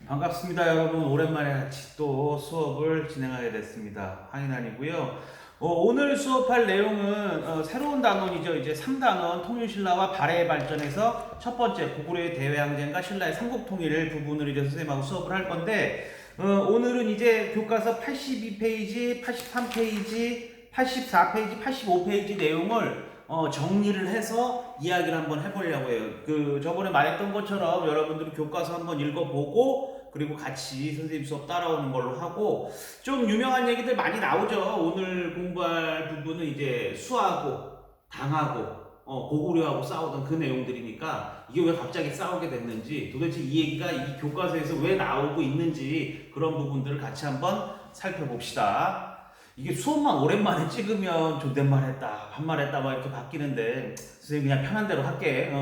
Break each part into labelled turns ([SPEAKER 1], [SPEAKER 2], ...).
[SPEAKER 1] 반갑습니다, 여러분. 오랜만에 같이 또 수업을 진행하게 됐습니다. 황인환이고요. 오늘 수업할 내용은 새로운 단원이죠. 이제 3단원 통일신라와 발해의 발전에서 첫 번째 고구려의 대외항쟁과 신라의 삼국통일 부분을 이제 선생님하고 수업을 할 건데 오늘은 이제 교과서 82페이지, 83페이지, 84페이지, 85페이지 내용을 정리를 해서 이야기를 한번 해보려고 해요. 저번에 말했던 것처럼 여러분들이 교과서 한번 읽어보고 그리고 같이 선생님 수업 따라오는 걸로 하고, 좀 유명한 얘기들 많이 나오죠. 오늘 공부할 부분은 이제 수하고 당하고 고구려하고 싸우던 그 내용들이니까 이게 왜 갑자기 싸우게 됐는지, 도대체 이 얘기가 이 교과서에서 왜 나오고 있는지 그런 부분들을 같이 한번 살펴봅시다. 이게 수업만 오랜만에 찍으면 존댓말 했다, 반말 했다 막 이렇게 바뀌는데 선생님 그냥 편한 대로 할게.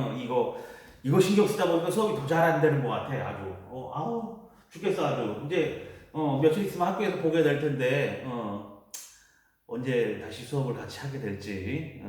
[SPEAKER 1] 이거 신경 쓰다 보니까 수업이 더 잘 안 되는 것 같아. 아주 아우 죽겠어. 아주 이제 며칠 있으면 학교에서 보게 될 텐데 언제 다시 수업을 같이 하게 될지,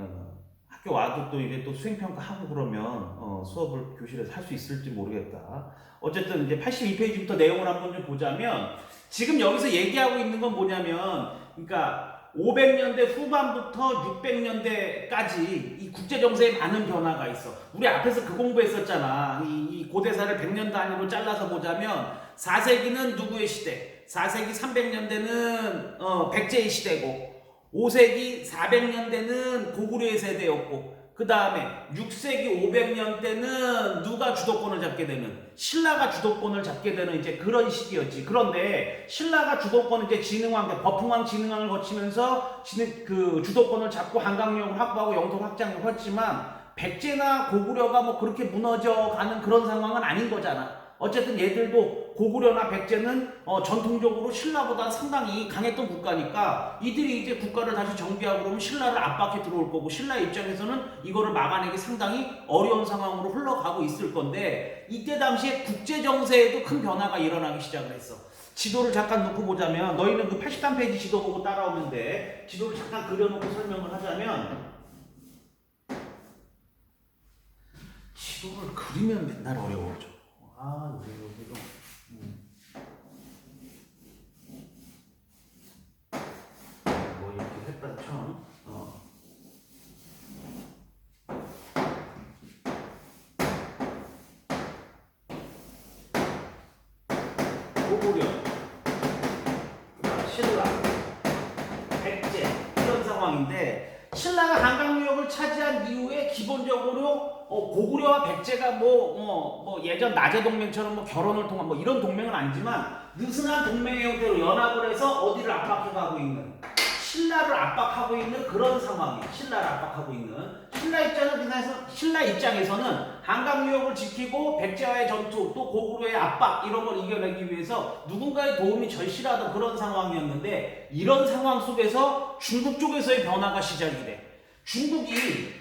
[SPEAKER 1] 학교 와도 또 이제 또 수행평가 하고 그러면 수업을 교실에서 할 수 있을지 모르겠다. 어쨌든 이제 82페이지부터 내용을 한번 좀 보자면, 지금 여기서 얘기하고 있는 건 뭐냐면, 그러니까 500년대 후반부터 600년대까지 이 국제정세에 많은 변화가 있어. 우리 앞에서 그 공부했었잖아. 이 고대사를 100년 단위로 잘라서 보자면 4세기는 누구의 시대? 4세기 300년대는 백제의 시대고, 5세기 400년대는 고구려의 세대였고, 그 다음에 6세기 500년대는 누가 주도권을 잡게 되는, 신라가 주도권을 잡게 되는 이제 그런 시기였지. 그런데 신라가 주도권을 이제 진흥왕, 버풍왕 진흥왕을 거치면서 그 주도권을 잡고 한강력을 확보하고 영토 확장을 했지만, 백제나 고구려가 뭐 그렇게 무너져 가는 그런 상황은 아닌 거잖아. 어쨌든 얘들도 고구려나 백제는 전통적으로 신라보다 상당히 강했던 국가니까 이들이 이제 국가를 다시 정비하고 그러면 신라를 압박해 들어올 거고, 신라 입장에서는 이거를 막아내기 상당히 어려운 상황으로 흘러가고 있을 건데, 이때 당시에 국제정세에도 큰 변화가 일어나기 시작을 했어. 지도를 잠깐 놓고 보자면, 너희는 그 83페이지 지도 보고 따라오면 돼. 지도를 잠깐 그려놓고 설명을 하자면, 지도를 그리면 맨날 어려워져. 여기도. 뭐 이렇게 했다 쳐. 고구려, 신라, 백제 이런 상황인데, 신라가 한강유역을 차지한 이후에 기본적으로 고구려와 백제가 뭐 예전 나제 동맹처럼 뭐 결혼을 통한 뭐 이런 동맹은 아니지만 느슨한 동맹의 형태로 연합을 해서 어디를 압박해가고 있는, 신라를 압박하고 있는 그런 상황이에요. 신라를 압박하고 있는 신라 입장에서는 한강유역을 지키고 백제와의 전투, 또 고구려의 압박 이런 걸 이겨내기 위해서 누군가의 도움이 절실하던 그런 상황이었는데, 이런 상황 속에서 중국 쪽에서의 변화가 시작이 돼. 중국이,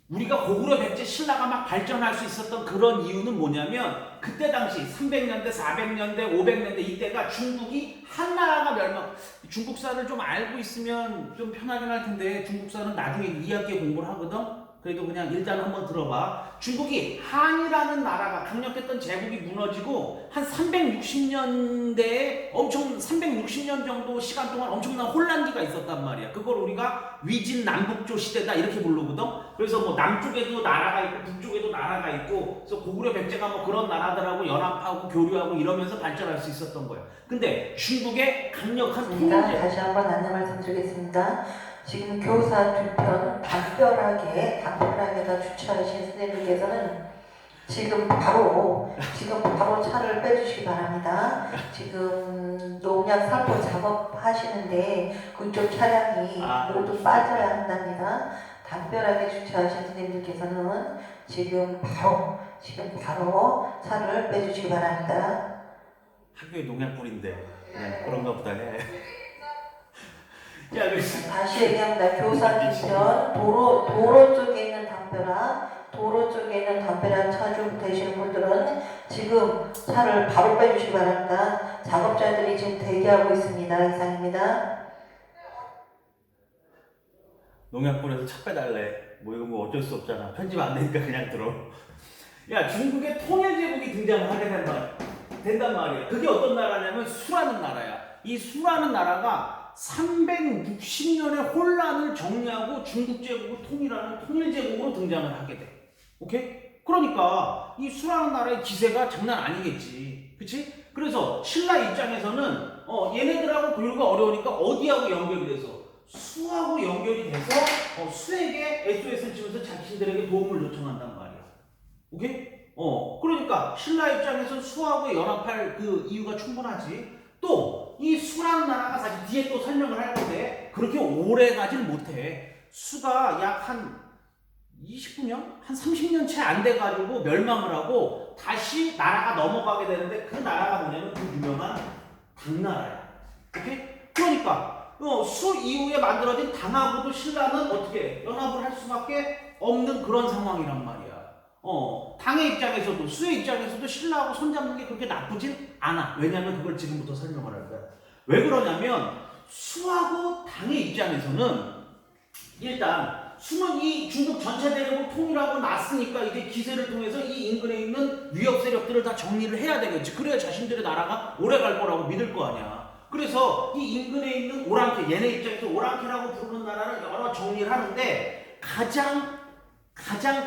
[SPEAKER 1] 우리가 고구려, 백제, 신라가 막 발전할 수 있었던 그런 이유는 뭐냐면, 그때 당시 300년대, 400년대, 500년대 이때가 중국이 한나라가 멸망. 중국사를 좀 알고 있으면 좀 편하긴 할 텐데, 중국사는 나중에 2학기에 공부를 하거든. 그래도 그냥 일단 한번 들어봐. 중국이 한이라는 나라가, 강력했던 제국이 무너지고 한 360년대에 360년 정도 시간 동안 엄청난 혼란기가 있었단 말이야. 그걸 우리가 위진 남북조 시대다 이렇게 부르거든. 그래서 뭐 남쪽에도 나라가 있고 북쪽에도 나라가 있고, 그래서 고구려, 백제가 뭐 그런 나라들하고 연합하고 교류하고 이러면서 발전할 수 있었던 거야. 근데 중국의 강력한
[SPEAKER 2] 통제. 다시 한번 안내 말씀드리겠습니다. 지금 교사 두 편 담벼락에 다 주차하신 선생님께서는 지금 바로 차를 빼주시기 바랍니다. 지금 농약 살포 작업하시는데 그쪽 차량이 모두 빠져야 한답니다. 담벼락에 주차하신 선생님들께서는 지금 바로 차를 빼주시기 바랍니다.
[SPEAKER 1] 학교에 농약 뿌린대. 그런가 보다 해.
[SPEAKER 2] 다시 얘기합니다. 교사 뒤편 도로 쪽에 있는 담벼락 차주 되시는 분들은 지금 차를 바로 빼주시기 바랍니다. 작업자들이 지금 대기하고 있습니다. 이상입니다.
[SPEAKER 1] 농약 뿌려서 차 빼달래. 뭐 이거 뭐 어쩔 수 없잖아. 편집 안 되니까 그냥 들어. 야, 중국의 통일 제국이 등장을 하게 된다. 된단 말이야. 그게 어떤 나라냐면 수라는 나라야. 이 수라는 나라가 360년의 혼란을 정리하고 중국 제국을 통일하는 통일제국으로 등장을 하게 돼. 오케이? 그러니까 이 수라는 나라의 기세가 장난 아니겠지. 그치? 그래서 신라 입장에서는 얘네들하고 교류가 어려우니까 어디하고 연결이 돼서 수하고 연결이 돼서 수에게 SOS를 치면서 자신들에게 도움을 요청한단 말이야. 오케이? 그러니까 신라 입장에서 수하고 연합할 그 이유가 충분하지. 또 이 수라는 나라가 사실 뒤에 또 설명을 할 건데 그렇게 오래 가질 못해. 수가 약 한 29년? 한 30년 채 안 돼가지고 멸망을 하고 다시 나라가 넘어가게 되는데 그 나라가 뭐냐면 그 유명한 당나라야. 오케이? 그러니까 수 이후에 만들어진 당하고도 신라는 어떻게 연합을 할 수밖에 없는 그런 상황이란 말이야. 당의 입장에서도 수의 입장에서도 신라하고 손잡는 게 그렇게 나쁘진 않아. 왜냐면 그걸 지금부터 설명을 할 거야. 왜 그러냐면 수하고 당의 입장에서는 일단 수는 이 중국 전체 대륙을 통일하고 났으니까 이제 기세를 통해서 이 인근에 있는 위협 세력들을 다 정리를 해야 되겠지. 그래야 자신들의 나라가 오래 갈 거라고 믿을 거 아니야. 그래서 이 인근에 있는 오랑캐, 얘네 입장에서 오랑캐라고 부르는 나라를 여러 정리를 하는데 가장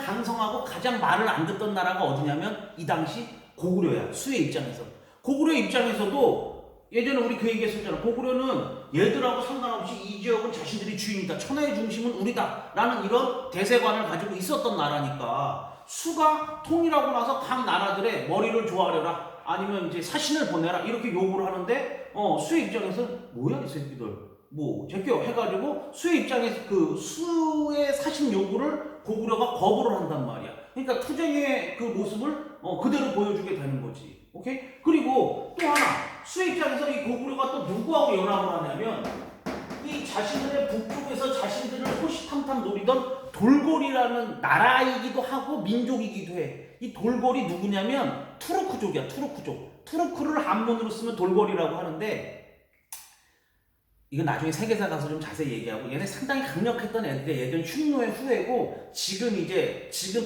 [SPEAKER 1] 강성하고 가장 말을 안 듣던 나라가 어디냐면 이 당시 고구려야. 수의 입장에서. 고구려 입장에서도 예전에 우리 그 얘기했었잖아. 고구려는 얘들하고 상관없이 이 지역은 자신들이 주인이다. 천하의 중심은 우리다. 라는 이런 대세관을 가지고 있었던 나라니까 수가 통일하고 나서 각 나라들의 머리를 조아려라. 아니면 이제 사신을 보내라. 이렇게 요구를 하는데 수의 입장에서 뭐야 이 새끼들. 뭐 제껴 해가지고 수의 입장에서 그 수의 사신 요구를 고구려가 거부를 한단 말이야. 그러니까 투쟁의 그 모습을 그대로 보여주게 되는 거지. 오케이? 그리고 또 하나 수의 입장에서 이 고구려가 또 누구하고 연합을 하냐면 이 자신들의 북쪽에서 자신들을 호시탐탐 노리던 돌고리라는 나라이기도 하고 민족이기도 해. 이 돌고리 누구냐면 투르크족이야. 투르크족. 투르크를 한문으로 쓰면 돌고리라고 하는데 이건 나중에 세계사 가서 좀 자세히 얘기하고 얘네 상당히 강력했던 애들이 예전 흉노의 후예고 지금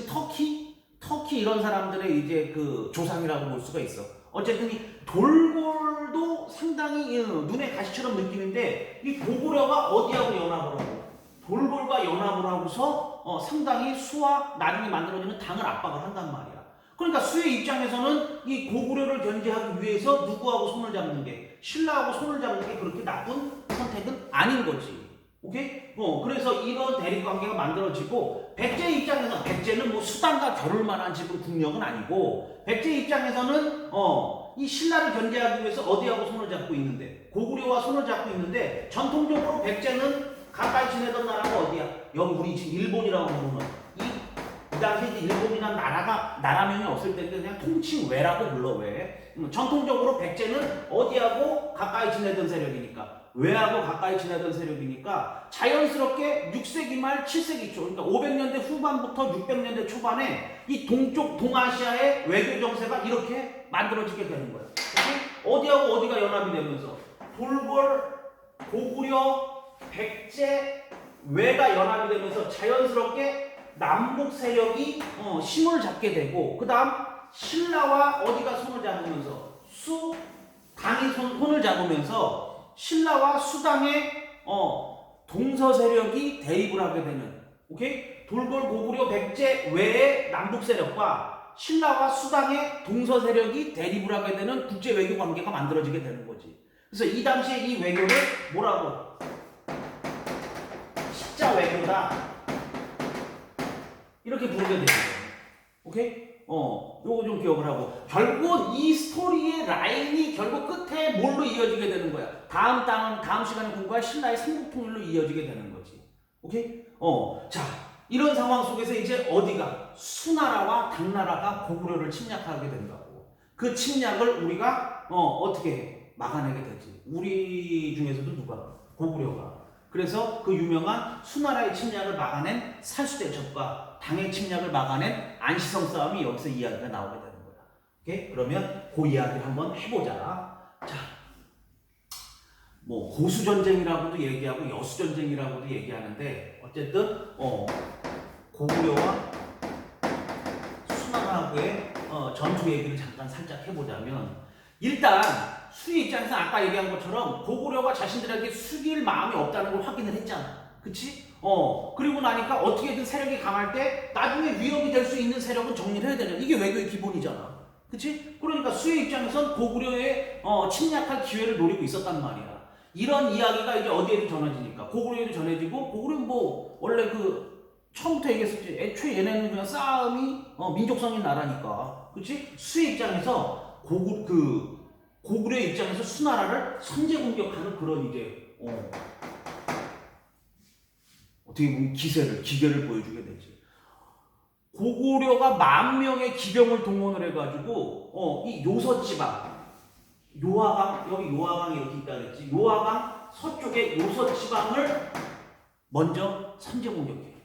[SPEAKER 1] 터키 이런 사람들의 이제 그 조상이라고 볼 수가 있어. 어쨌든 이 돌골도 상당히 눈에 가시처럼 느끼는데 이 고구려가 어디하고 연합을 하고 돌골과 연합을 하고서 상당히 수와 나중에 만들어지는 당을 압박을 한단 말이야. 그러니까 수의 입장에서는 이 고구려를 견제하기 위해서 누구하고 손을 잡는 게 신라하고 손을 잡는 게 그렇게 나쁜 선택은 아닌 거지. 오케이? 그래서 이런 대립관계가 만들어지고 백제 입장에서 백제는 뭐 수단과 겨룰 만한 지금 국력은 아니고 백제 입장에서는 이 신라를 견제하기 위해서 어디하고 손을 잡고 있는데 고구려와 손을 잡고 있는데 전통적으로 백제는 가까이 지내던 나라가 어디야? 여기 우리 지금 일본이라고 부르는 이 당시에 이제 일본이라는 나라가 나라명이 없을 때인데 그냥 통칭외라고 불러. 왜? 전통적으로 백제는 어디하고 가까이 지내던 세력이니까 외하고 가까이 지내던 세력이니까 자연스럽게 6세기 말 7세기 초 그러니까 500년대 후반부터 600년대 초반에 이 동쪽 동아시아의 외교 정세가 이렇게 만들어지게 되는 거예요. 어디하고 어디가 연합이 되면서 돌골, 고구려, 백제, 외가 연합이 되면서 자연스럽게 남북 세력이 힘을 잡게 되고 그 다음 신라와 어디가 손을 잡으면서 당이 손을 잡으면서 신라와 수당의 동서 세력이 대립을 하게 되는 오케이? 돌골 고구려 백제 외의 남북 세력과 신라와 수당의 동서 세력이 대립을 하게 되는 국제 외교 관계가 만들어지게 되는 거지. 그래서 이 당시에 이 외교를 뭐라고? 십자 외교다. 이렇게 부르게 되는 거예요. 오케이? 요거 좀 기억을 하고 결국은 이 스토리의 라인이 결국 끝에 뭘로 이어지게 되는 거야. 다음 시간에 공부할 신라의 삼국통일로 이어지게 되는 거지. 오케이? 자, 이런 상황 속에서 이제 어디가 수나라와 당나라가 고구려를 침략하게 된다고. 그 침략을 우리가 어떻게 해? 막아내게 되지. 우리 중에서도 누가? 고구려가. 그래서 그 유명한 수나라의 침략을 막아낸 살수대첩과 당의 침략을 막아낸 안시성 싸움이 여기서 이야기가 나오게 되는 거야. 오케이? 그러면 그 이야기를 한번 해보자. 자, 뭐 고수전쟁이라고도 얘기하고 여수전쟁이라고도 얘기하는데 어쨌든 고구려와 수나라하고의 전투 얘기를 잠깐 살짝 해보자면 일단 수의 입장에서 아까 얘기한 것처럼 고구려가 자신들에게 숙일 마음이 없다는 걸 확인을 했잖아. 그치? 그리고 나니까 어떻게든 세력이 강할 때 나중에 위협이 될 수 있는 세력은 정리를 해야 되는, 이게 외교의 기본이잖아. 그치? 그러니까 수의 입장에선 고구려의 침략할 기회를 노리고 있었단 말이야. 이런 이야기가 이제 어디에도 전해지니까 고구려에도 전해지고, 고구려는 뭐 원래 처음부터 얘기했었지. 애초에 얘네는 그냥 싸움이 민족성인 나라니까. 그치? 수의 입장에서 고구려의 입장에서 수나라를 선제 공격하는 그런 이제 어떻게 보면 기계를 보여주게 되지. 고구려가 10,000명의 기병을 동원을 해가지고 이 요서지방, 요하강, 여기 요하강이 이렇게 있다 그랬지. 요하강 서쪽의 요서지방을 먼저 선제 공격해.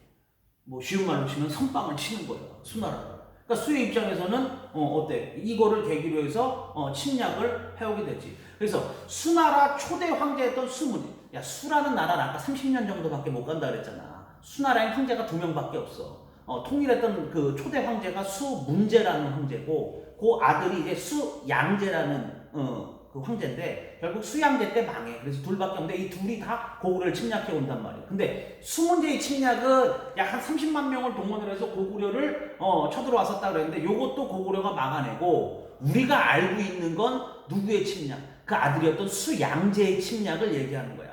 [SPEAKER 1] 뭐 쉬운 말로 치면 선빵을 치는 거야, 수나라가. 그러니까 수의 입장에서는 어때? 이거를 계기로 해서 침략을 해오게 되지. 그래서 수나라 초대 황제였던 수문. 야, 수라는 나라는 아까 30년 정도밖에 못 간다 그랬잖아. 수나라엔 황제가 2명밖에 없어. 통일했던 그 초대 황제가 수문제라는 황제고, 그 아들이 이제 수양제라는 그 황제인데 결국 수양제 때 망해. 그래서 둘밖에 없는데 이 둘이 다 고구려를 침략해 온단 말이야. 근데 수문제의 침략은 약 한 30만 명을 동원을 해서 고구려를 쳐들어왔었다 그랬는데 요것도 고구려가 막아내고, 우리가 알고 있는 건 누구의 침략? 그 아들이었던 수양제의 침략을 얘기하는 거야.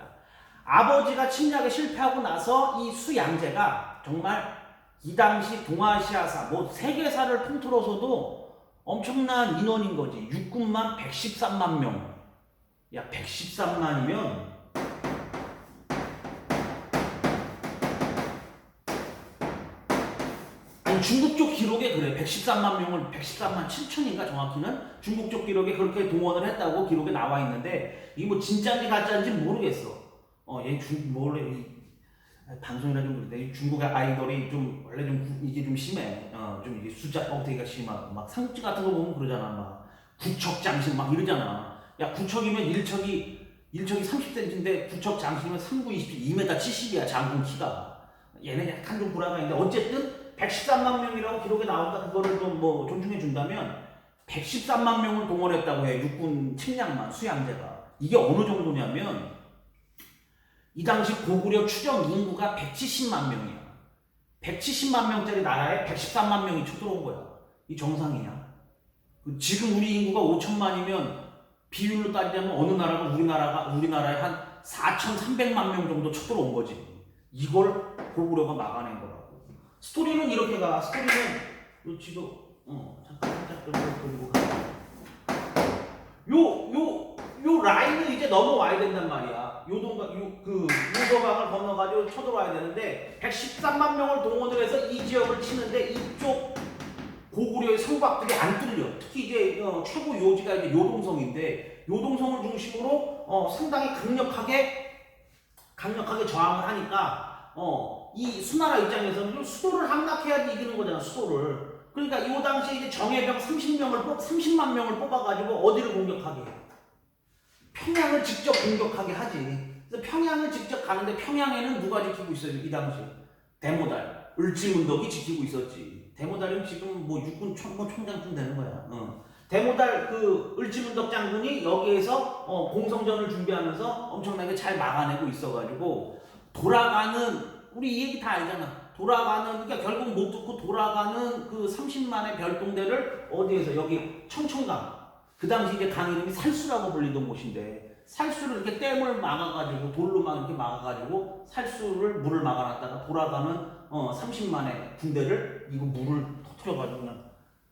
[SPEAKER 1] 아버지가 침략에 실패하고 나서 이 수양제가 정말 이 당시 동아시아사, 뭐 세계사를 통틀어서도 엄청난 인원인 거지. 육군만 113만 명. 야, 113만이면 아니 중국 쪽 기록에 그래. 113만 명을 113만 7천인가 정확히는 중국 쪽 기록에 그렇게 동원을 했다고 기록에 나와 있는데, 이게 뭐 진짜인지 가짜인지 모르겠어. 얘 방송이라 좀 그런데 중국의 아이돌이 좀 원래 좀 이게 좀 심해. 좀 이게 숫자 뻥튀기가 심하고 막 삼국지 같은 거 보면 그러잖아. 막 구척장신 막 이러잖아. 야, 구척이면 일척이 30cm인데 구척 장신이면 3구 20, 2m 70이야 장군 키가. 얘는 약간 좀 불화가 있는데 어쨌든 113만 명이라고 기록에 나온다. 그거를 좀 뭐 존중해 준다면 113만 명을 동원했다고 해. 육군 침략만 수양제가. 이게 어느 정도냐면 이 당시 고구려 추정 인구가 170만 명이야. 170만 명짜리 나라에 113만 명이 쳐들어온 거야. 이 정상이냐? 지금 우리 인구가 5천만이면 비율로 따지자면 어느 나라가 우리나라에 한 4,300만 명 정도 쳐들어온 거지. 이걸 고구려가 막아낸 거라고. 스토리는 이렇게 가. 스토리는 요 지도 잠깐 살짝 그리고 가. 요 라인을 이제 넘어와야 된단 말이야. 요도강을 건너가지고 쳐들어와야 되는데 113만 명을 동원을 해서 이 지역을 치는데 이쪽 고구려의 성곽들이 안 뚫려. 특히 이제 최고 요지가 이제 요동성인데 요동성을 중심으로 상당히 강력하게 저항을 하니까 이 수나라 입장에서는 수도를 함락해야지 이기는 거잖아. 수도를. 그러니까 이 당시에 이제 정예병 30만 명을 뽑아가지고 어디를 공격하게 해? 평양을 직접 공격하게 하지. 그래서 평양을 직접 가는데 평양에는 누가 지키고 있어요? 이 당시 대모달, 을지문덕이 지키고 있었지. 대모달은 지금 뭐 육군 총장쯤 되는 거야. 대모달 을지문덕 장군이 여기에서 공성전을 준비하면서 엄청나게 잘 막아내고 있어가지고 돌아가는, 우리 이 얘기 다 알잖아. 그러니까 결국 못 듣고 돌아가는 그 30만의 별동대를 어디에서, 여기 청천강. 그 당시 이제 강 이름이 살수라고 불리던 곳인데, 살수를 이렇게 댐을 막아가지고 돌로 막 이렇게 막아가지고 물을 막아놨다가 돌아가는 30만의 군대를 이거 물을 터트려가지고 그냥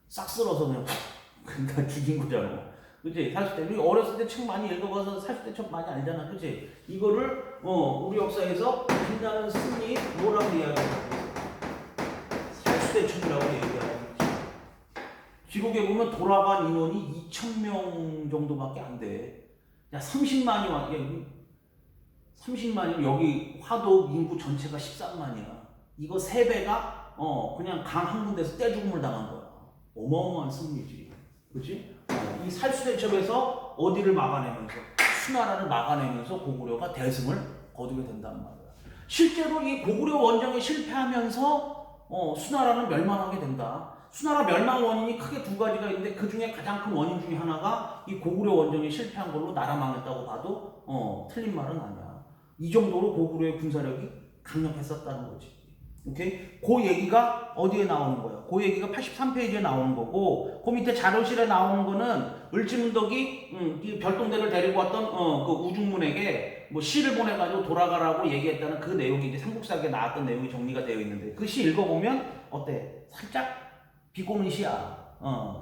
[SPEAKER 1] 싹 쓸어서 그냥 그러니까 죽인 거잖아. 그치? 살수 때 우리 어렸을 때 책 많이 읽어봐서 살수 때 책 많이 알잖아. 그치? 이거를 우리 역사에서 빛나는 승리 뭐라고 이야기하고 살수 때 책이라고 얘기하고. 기록에 보면 돌아간 인원이 2,000명 정도밖에 안 돼. 야, 30만이면 여기 화도 인구 전체가 13만이야. 이거 3배가 그냥 강 한 군데서 떼죽음을 당한 거야. 어마어마한 승리지. 그치? 이 살수대첩에서 어디를 막아내면서, 수나라를 막아내면서 고구려가 대승을 거두게 된단 말이야. 실제로 이 고구려 원정에 실패하면서 수나라는 멸망하게 된다. 수나라 멸망 원인이 크게 2가지가 있는데 그 중에 가장 큰 원인 중에 하나가 이 고구려 원정이 실패한 걸로 나라 망했다고 봐도 틀린 말은 아니야. 이 정도로 고구려의 군사력이 강력했었다는 거지. 오케이? 그 얘기가 어디에 나오는 거야? 그 얘기가 83페이지에 나오는 거고, 그 밑에 자료실에 나오는 거는 을지문덕이 별동대를 데리고 왔던 그 우중문에게 뭐 시를 보내가지고 돌아가라고 얘기했다는 그 내용이 이제 삼국사기에 나왔던 내용이 정리가 되어 있는데, 그 시 읽어보면 어때? 살짝 비꼬는 시야.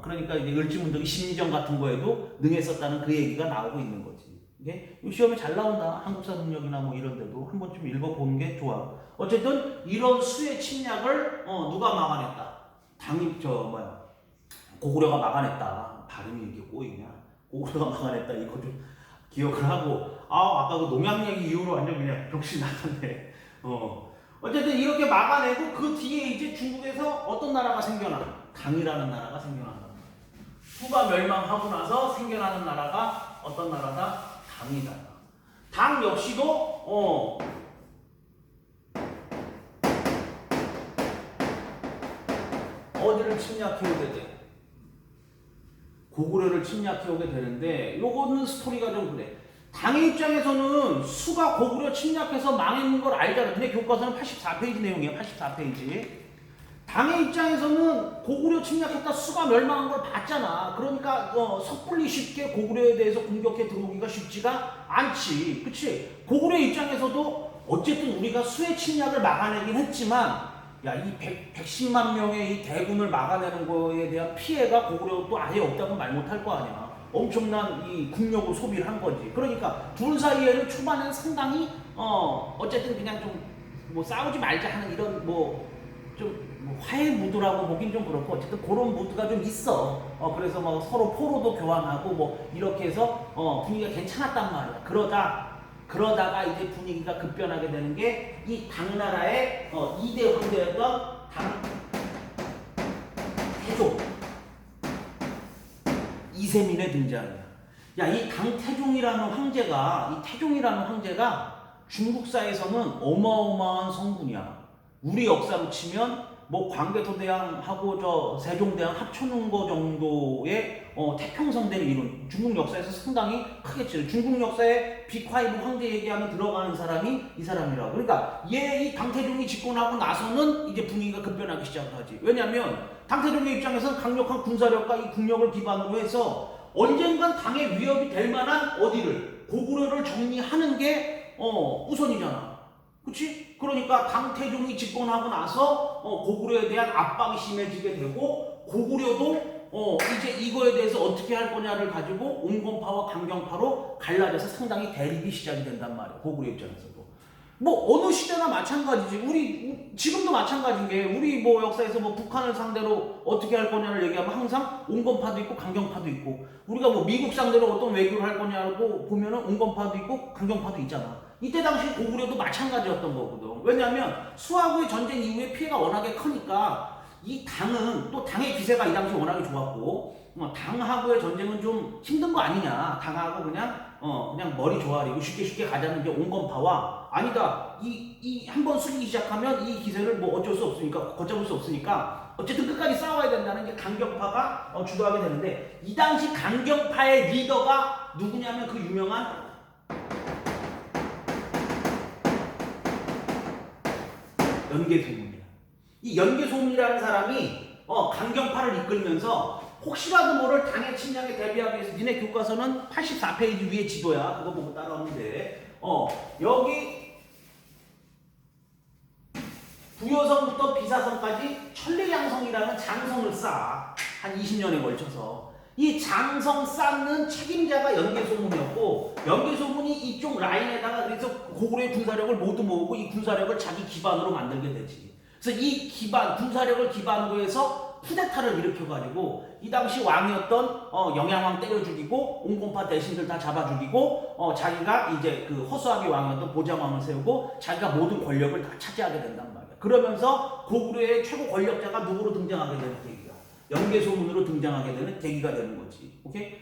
[SPEAKER 1] 그러니까 이제 을지문덕이 심리전 같은 거에도 능했었다는 그 얘기가 나오고 있는 거지. 이게 시험에 잘 나온다. 한국사 능력이나 뭐 이런 데도 한 번쯤 읽어보는 게 좋아. 어쨌든 이런 수의 침략을 누가 막아냈다? 고구려가 막아냈다. 발음이 이렇게 꼬이냐? 고구려가 막아냈다. 이거 좀 기억을 하고, 아까 그 농약 얘기 이후로 완전 그냥 정신 나갔네. 어쨌든 이렇게 막아내고 그 뒤에 이제 중국에서 어떤 나라가 생겨나? 당이라는 나라가 생겨난다. 후가 멸망하고 나서 생겨나는 나라가 어떤 나라다? 당이다. 당 역시도 어디를 침략해오게 돼? 고구려를 침략해오게 되는데, 요거는 스토리가 좀 그래. 당의 입장에서는 수가 고구려 침략해서 망했는 걸 알잖아. 근데 교과서는 84페이지 내용이에요. 84페이지. 당의 입장에서는 고구려 침략했다, 수가 멸망한 걸 봤잖아. 그러니까 섣불리 쉽게 고구려에 대해서 공격해 들어오기가 쉽지가 않지. 그치? 고구려 입장에서도 어쨌든 우리가 수의 침략을 막아내긴 했지만, 이 110만 명의 이 대군을 막아내는 거에 대한 피해가 고구려도 아예 없다고 말 못할 거 아니야. 엄청난 이 국력을 소비를 한 거지. 그러니까 둘 사이에는 초반에는 상당히 어쨌든 그냥 좀 뭐 싸우지 말자 하는 이런 좀 화해 무드라고 보긴 좀 그렇고, 어쨌든 그런 무드가 좀 있어. 그래서 뭐 서로 포로도 교환하고 뭐 이렇게 해서 분위기가 괜찮았단 말이야. 그러다가 이제 분위기가 급변하게 되는 게 이 당나라의 2대 황제였던 당태종 이세민의 등장이야. 이 당태종이라는 황제가 중국사에서는 어마어마한 성군이야. 우리 역사로 치면 뭐 광개토대왕하고 세종대왕 합쳐놓은 거 정도의 태평성대를 이룬, 중국 역사에서 상당히 크겠지. 중국 역사에 빅5 황제 얘기하면 들어가는 사람이 이 사람이라고. 그러니까 이 당태종이 집권하고 나서는 이제 분위기가 급변하기 시작하지. 왜냐하면 당태종의 입장에서는 강력한 군사력과 이 국력을 기반으로 해서 언젠간 당의 위협이 될 만한 고구려를 정리하는 게 우선이잖아. 그치? 그러니까 당태종이 집권하고 나서 고구려에 대한 압박이 심해지게 되고, 고구려도 이제 이거에 대해서 어떻게 할 거냐를 가지고 온건파와 강경파로 갈라져서 상당히 대립이 시작이 된단 말이야. 고구려 입장에서도. 뭐 어느 시대나 마찬가지지. 우리 지금도 마찬가지인 게, 우리 뭐 역사에서 뭐 북한을 상대로 어떻게 할 거냐를 얘기하면 항상 온건파도 있고 강경파도 있고, 우리가 뭐 미국 상대로 어떤 외교를 할 거냐고 보면은 온건파도 있고 강경파도 있잖아. 이때 당시 고구려도 마찬가지였던 거거든. 왜냐하면 수하고의 전쟁 이후에 피해가 워낙에 크니까, 이 당은 또 당의 기세가 이 당시 워낙에 좋았고, 당하고의 전쟁은 좀 힘든 거 아니냐. 당하고 그냥 머리 조아리고 쉽게 가자는 게 온건파와, 아니다, 이 한번 숙이기 시작하면 이 기세를 뭐 어쩔 수 없으니까, 걷잡을 수 없으니까 어쨌든 끝까지 싸워야 된다는 게 강경파가 주도하게 되는데, 이 당시 강경파의 리더가 누구냐면 그 유명한 연개소문이야. 이 연개소문이라는 사람이 강경파를 이끌면서 혹시라도 모를 당의 침략에 대비하기 위해서, 니네 교과서는 84페이지 위에 지도야. 그거 보고 따라오면 돼. 여기 부여성부터 비사성까지 천리장성이라는 장성을 쌓아. 한 20년에 걸쳐서. 이 장성 쌓는 책임자가 연개소문이었고, 연개소문이 이쪽 라인에다가 그래서 고구려의 군사력을 모두 모으고 이 군사력을 자기 기반으로 만들게 되지. 그래서 이 군사력을 기반으로 해서 쿠데타를 일으켜가지고 이 당시 왕이었던 영양왕 때려 죽이고, 온건파 대신들 다 잡아 죽이고, 자기가 이제 그 허수아비 왕이었던 보장왕을 세우고 자기가 모든 권력을 다 차지하게 된단 말이야. 그러면서 고구려의 최고 권력자가 누구로 등장하게 되는 계기야? 연개소문으로 등장하게 되는 계기가 되는 거지. 오케이?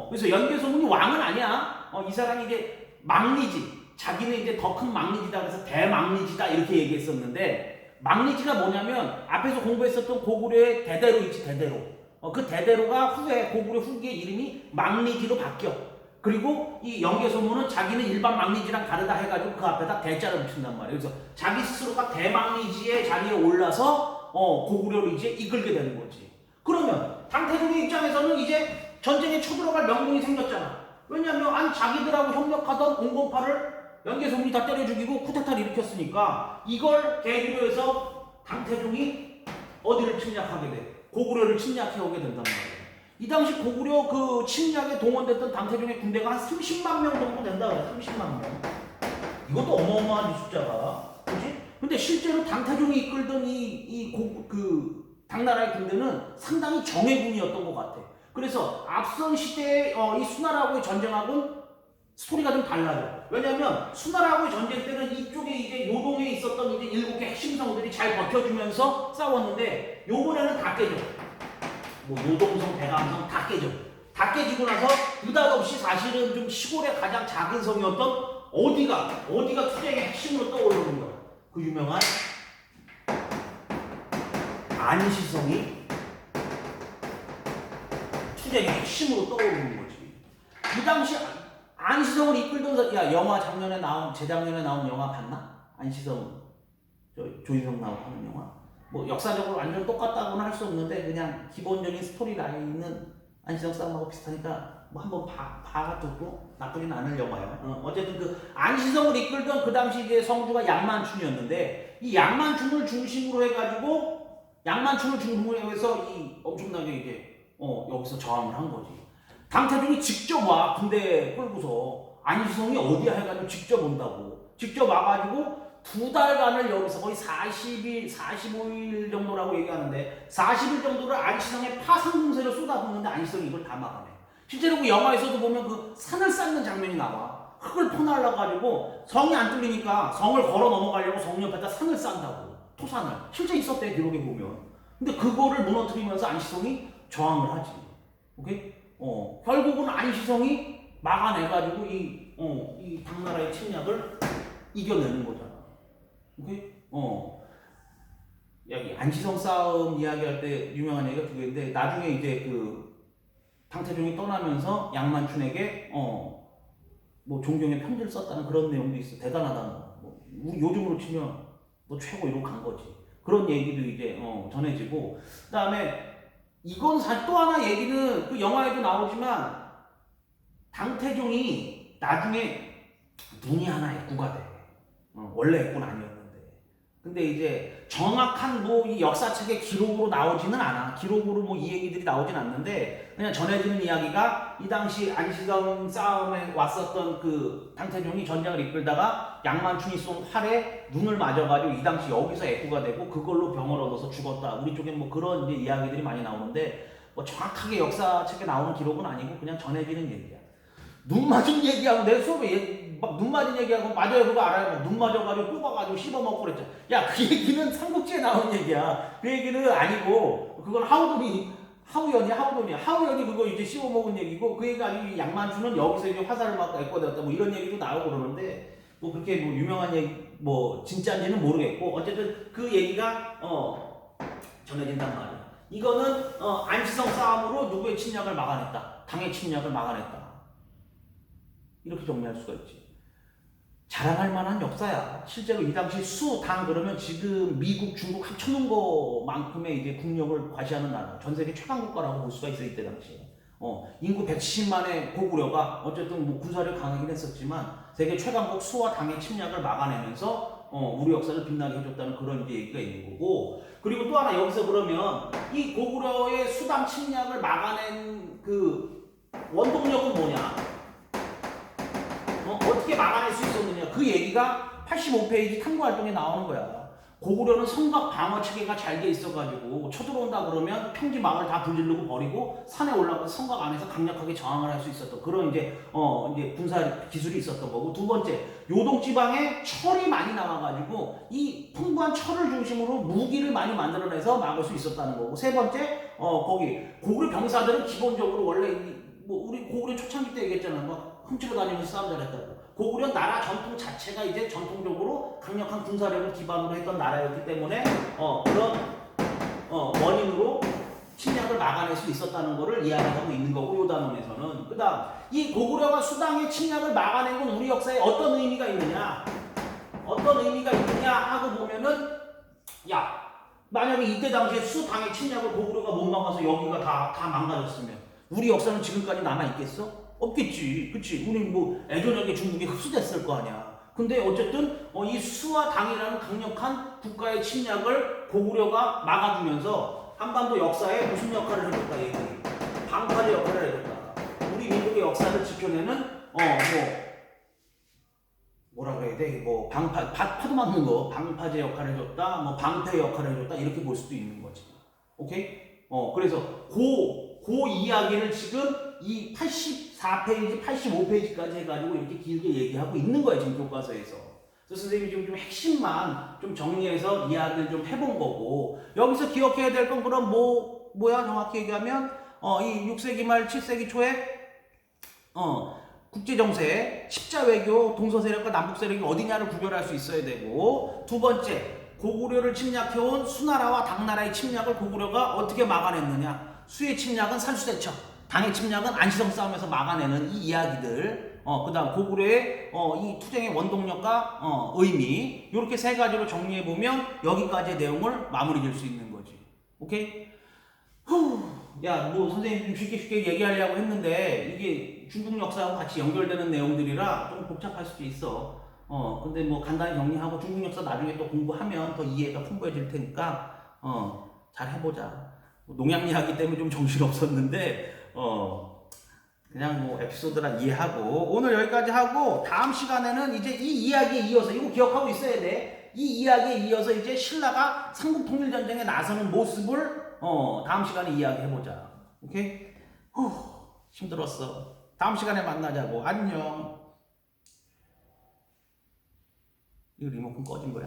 [SPEAKER 1] 그래서 연개소문이 왕은 아니야. 이 사람이 이제 망리지. 자기는 이제 더 큰 망리지다 그래서 대망리지다 이렇게 얘기했었는데, 망리지가 뭐냐면 앞에서 공부했었던 고구려의 대대로 있지, 대대로. 그 대대로가 후에 고구려 후기의 이름이 망리지로 바뀌어. 그리고 이 영계소문은 자기는 일반 망리지랑 다르다 해가지고 그 앞에다 대자를 붙인단 말이에요. 그래서 자기 스스로가 대망리지의 자리에 올라서 고구려를 이제 이끌게 되는 거지. 그러면 당태종의 입장에서는 이제 전쟁에 쳐들어갈 명분이 생겼잖아. 왜냐하면 아니 자기들하고 협력하던 온건파를 영계소문이 다 때려 죽이고 쿠데타를 일으켰으니까 이걸 계기로 해서 당태종이 어디를 침략하게 돼? 고구려를 침략해 오게 된단 말이에요. 이 당시 고구려 그 침략에 동원됐던 당태종의 군대가 한 30만 명 정도 된다 그래. 30만 명. 이것도 어마어마한 숫자가. 그렇지? 근데 실제로 당태종이 이끌던 그 당나라의 군대는 상당히 정예군이었던 것 같아. 그래서 앞선 시대의 이 수나라하고의 전쟁하고는 스토리가 좀 달라져. 왜냐하면 수나라하고의 전쟁 때는 이쪽에 이제 요동에 있었던 이제 7개 핵심 성들이 잘 버텨주면서 싸웠는데 요번에는 다 깨져. 뭐 요동성, 대감성 다 깨져. 다 깨지고 나서 느닷없이 사실은 좀 시골의 가장 작은 성이었던 어디가 투쟁의 핵심으로 떠오르는 거야. 그 유명한 안시성이 투쟁의 핵심으로 떠오르는 거지. 이 당시 안시성을 이끌던 영화 재작년에 나온 영화 봤나? 안시성 조인성 나오는 영화. 뭐 역사적으로 완전 똑같다고는 할 수 없는데 그냥 기본적인 스토리 라인은 안시성 싸움하고 비슷하니까 뭐 한번 봐두고 나쁘진 않을 영화예요. 어쨌든 그 안시성을 이끌던 그 당시 이제 성주가 양만춘이었는데 이 양만춘을 중심으로 해가지고 해서 이 엄청나게 이제 여기서 저항을 한 거지. 당태종이 직접 와 군대 끌고서 안시성이 어디야 해가지고 직접 온다고. 직접 와가지고 2달간을 여기서 거의 40일, 45일 정도라고 얘기하는데 40일 정도를 안시성의 파상공세를 쏟아붓는데 안시성이 이걸 다 막아내. 실제로 그 영화에서도 보면 그 산을 쌓는 장면이 나와. 흙을 퍼날라가지고 성이 안 뚫리니까 성을 걸어 넘어가려고 성 옆에다 산을 쌓는다고. 토산을. 실제 있었대 기록에 보면. 근데 그거를 무너뜨리면서 안시성이 저항을 하지. 오케이? 결국은 안시성이 막아내가지고 이 당나라의 침략을 이겨내는 거잖아. 오케이? 여기 안시성 싸움 이야기할 때 유명한 얘기가 2개인데 나중에 이제 그 당태종이 떠나면서 양만춘에게 뭐 존경의 편지를 썼다는 그런 내용도 있어. 대단하다는 거. 요즘으로 치면 뭐 최고 이러고 간 거지. 그런 얘기도 이제 전해지고 그다음에 이건 사실 또 하나 얘기는 그 영화에도 나오지만 당태종이 나중에 눈이 하나 애꾸가 돼. 원래 애꾸는 아니었는데. 근데 이제 정확한 뭐 이 역사책의 기록으로 나오지는 않아. 기록으로 뭐 이 얘기들이 나오진 않는데 그냥 전해지는 이야기가 이 당시 안시성 싸움에 왔었던 그 당태종이 전쟁을 이끌다가 양만춘이 쏜 활에 눈을 맞아가지고 이 당시 여기서 애꾸가 되고 그걸로 병을 얻어서 죽었다. 우리 쪽엔 뭐 그런 이제 이야기들이 많이 나오는데 뭐 정확하게 역사책에 나오는 기록은 아니고 그냥 전해지는 얘기야. 눈 맞은 얘기하고 내 수업에 막 눈 맞은 얘기하고 맞아요 그거 알아요. 눈 맞아가지고 뽑아가지고 씹어먹고 그랬죠. 야 그 얘기는 삼국지에 나온 얘기야. 그 얘기는 아니고 그건 하우연이 그거 이제 씹어먹은 얘기고 그 얘기가 아니고 양만춘은 여기서 이제 화살을 맞고 애꿔대었다 뭐 이런 얘기도 나오고 그러는데 뭐 그렇게 뭐 유명한 얘기 뭐 진짜인지는 모르겠고 어쨌든 그 얘기가 전해진단 말이야. 이거는 안시성 싸움으로 누구의 침략을 막아냈다. 당의 침략을 막아냈다. 이렇게 정리할 수가 있지. 자랑할 만한 역사야. 실제로 이 당시 당 그러면 지금 미국, 중국 합쳐놓은 거만큼의 이제 국력을 과시하는 나라. 전 세계 최강 국가라고 볼 수가 있어 이때 당시에. 인구 170만의 고구려가 어쨌든 뭐 군사력 강하긴 했었지만 세계 최강국 수와 당의 침략을 막아내면서 우리 역사를 빛나게 해줬다는 그런 이제 얘기가 있는 거고. 그리고 또 하나 여기서 그러면 이 고구려의 수당 침략을 막아낸 그 원동력은 뭐냐? 어떻게 막아낼 수 있었느냐? 그 얘기가 85페이지 탐구활동에 나오는 거야. 고구려는 성곽 방어 체계가 잘 돼 있어가지고 쳐들어온다 그러면 평지 막을 다 불지르고 버리고 산에 올라가서 성곽 안에서 강력하게 저항을 할 수 있었던 그런 이제 군사 기술이 있었던 거고. 두 번째, 요동 지방에 철이 많이 나와가지고 이 풍부한 철을 중심으로 무기를 많이 만들어내서 막을 수 있었다는 거고. 세 번째, 거기 고구려 병사들은 기본적으로 원래 뭐 우리 고구려 초창기 때 얘기했잖아. 막 훔치고 다니면서 싸움 잘했다고. 고구려 나라 전통 자체가 이제 전통적으로 강력한 군사력을 기반으로 했던 나라였기 때문에 그런 원인으로 침략을 막아낼 수 있었다는 것을 이야기하고 있는 거고, 요 단원에서는. 그 다음, 이 고구려가 수당의 침략을 막아낸 건 우리 역사에 어떤 의미가 있느냐? 어떤 의미가 있느냐 하고 보면은, 야, 만약에 이때 당시에 수당의 침략을 고구려가 못 막아서 여기가 다 망가졌으면 우리 역사는 지금까지 남아있겠어? 없겠지. 그치? 우리 뭐 애저녁에 중국에 흡수됐을 거 아니야. 근데 어쨌든 이 수와 당이라는 강력한 국가의 침략을 고구려가 막아주면서 한반도 역사에 무슨 역할을 해줬다 얘기. 방파제 역할을 해줬다. 우리 민족의 역사를 지켜내는 뭐라 그래야 돼? 뭐 파도 맞는 거 방파제 역할을 해줬다. 뭐 방패 역할을 해줬다. 이렇게 볼 수도 있는 거지. 오케이? 그래서 그 이야기를 지금 이 84페이지, 85페이지까지 해가지고 이렇게 길게 얘기하고 있는 거예요, 지금 교과서에서. 그래서 선생님이 지금 좀 핵심만 좀 정리해서 이야기를 좀 해본 거고, 여기서 기억해야 될 건 그럼 뭐야? 정확히 얘기하면, 이 6세기 말 7세기 초에, 국제정세, 십자외교, 동서세력과 남북세력이 어디냐를 구별할 수 있어야 되고, 두 번째, 고구려를 침략해온 수나라와 당나라의 침략을 고구려가 어떻게 막아냈느냐. 수의 침략은 산수대첩, 당의 침략은 안시성 싸움에서 막아내는 이 이야기들, 그 다음 고구려의 이 투쟁의 원동력과 의미, 이렇게 세 가지로 정리해보면 여기까지의 내용을 마무리 질 수 있는 거지. 오케이? 야, 뭐 선생님 좀 쉽게 얘기하려고 했는데 이게 중국 역사하고 같이 연결되는 내용들이라 좀 복잡할 수도 있어. 근데 뭐 간단히 정리하고 중국 역사 나중에 또 공부하면 더 이해가 풍부해질 테니까 잘 해보자. 농약 이야기 때문에 좀 정신없었는데 그냥 뭐 에피소드라 이해하고 오늘 여기까지 하고, 다음 시간에는 이제 이 이야기에 이어서 이거 기억하고 있어야 돼. 이 이야기에 이어서 이제 신라가 삼국통일전쟁에 나서는 모습을 다음 시간에 이야기해보자. 오케이? 힘들었어. 다음 시간에 만나자고. 안녕. 이 리모컨 꺼진 거야?